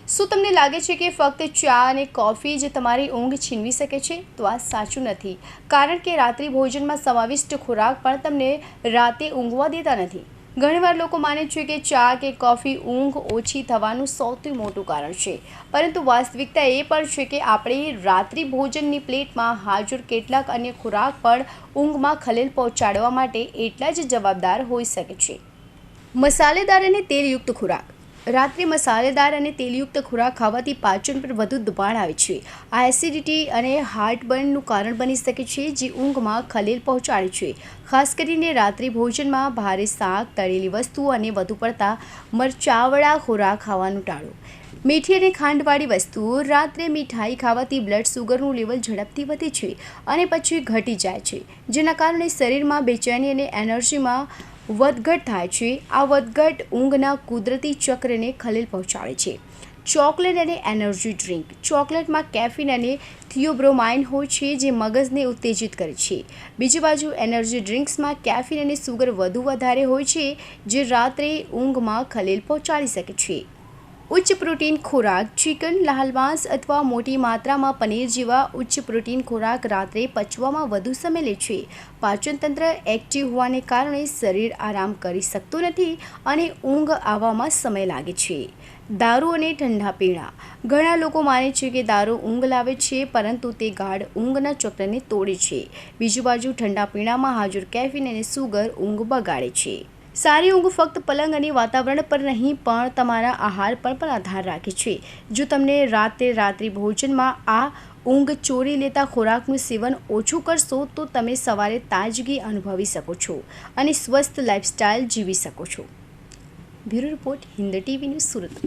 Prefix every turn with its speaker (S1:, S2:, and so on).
S1: શું તમને લાગે છે કે ફક્ત ચા અને કોફી જ તમારી ઊંઘ છીનવી શકે છે? તો આ સાચું નથી, કારણ કે રાત્રિ ભોજનમાં સમાવિષ્ટ ખોરાક પણ તમને રાતે ઊંઘવા દેતા નથી. ઘણીવાર લોકો માને છે કે ચા કે કોફી ઊંઘ ઓછી થવાનું સૌથી મોટું કારણ છે, પરંતુ વાસ્તવિકતા એ પણ છે કે આપણી રાત્રિ ભોજનની પ્લેટમાં હાજર કેટલાક અન્ય ખોરાક પણ ઊંઘમાં ખલેલ પહોંચાડવા માટે એટલા જ જવાબદાર હોઈ શકે છે. મસાલેદાર અને તેલયુક્ત ખોરાક. રાત્રે મસાલેદાર અને તેલયુક્ત ખોરાક ખાવાથી પાચન પર વધુ દબાણ આવે છે. આ એસિડિટી અને હાર્ટબર્નનું કારણ બની શકે છે, જે ઊંઘમાં ખલેલ પહોંચાડે છે. ખાસ કરીને રાત્રિ ભોજનમાં ભારે શાક, તળેલી વસ્તુઓ અને વધુ પડતા મરચાંવાળા ખોરાક ખાવાનું ટાળો. મીઠી અને ખાંડવાળી વસ્તુઓ. રાત્રે મીઠાઈ ખાવાથી બ્લડ સુગરનું લેવલ ઝડપથી વધે છે અને પછી ઘટી જાય છે, જેના કારણે શરીરમાં બેચેની અને એનર્જીમાં વધઘટ થાય છે. આ વધઘટ ઊંઘના કુદરતી ચક્રને ખલેલ પહોંચાડે છે. ચોકલેટ અને એનર્જી ડ્રિંક. ચોકલેટમાં કેફીન અને થિયોબ્રોમાઇન હોય છે, જે મગજને ઉત્તેજિત કરે છે. બીજી બાજુ એનર્જી ડ્રિંક્સમાં કેફીન અને સુગર વધારે હોય છે, જે રાત્રે ઊંઘમાં ખલેલ પહોંચાડી શકે છે. ઉચ્ચ પ્રોટીન ખોરાક. ચિકન, લાલ માંસ અથવા મોટી માત્રામાં પનીર જેવા ઉચ્ચ પ્રોટીન ખોરાક રાત્રે પચવામાં વધુ સમય લે છે. પાચનતંત્ર એક્ટિવ હોવાને કારણે શરીર આરામ કરી શકતું નથી અને ઊંઘ આવવામાં સમય લાગે છે. દારૂ અને ઠંડા પીણા. ઘણા લોકો માને છે કે દારૂ ઊંઘ લાવે છે, પરંતુ તે ગાઢ ઊંઘના ચક્રને તોડે છે. બીજી બાજુ ઠંડા પીણામાં હાજર કેફીન અને સુગર ઊંઘ બગાડે છે. સારી ઊંઘ ફક્ત પલંગ અને વાતાવરણ પર નહીં, પણ તમારા આહાર પર પણ આધાર રાખે છે. જો તમને રાત્રિ ભોજનમાં આ ઊંઘ ચોરી લેતા ખોરાકનું સેવન ઓછું કરશો, તો તમે સવારે તાજગી અનુભવી શકો છો અને સ્વસ્થ લાઈફસ્ટાઈલ જીવી શકો છો. Bureau report, Hind TV news, Surat.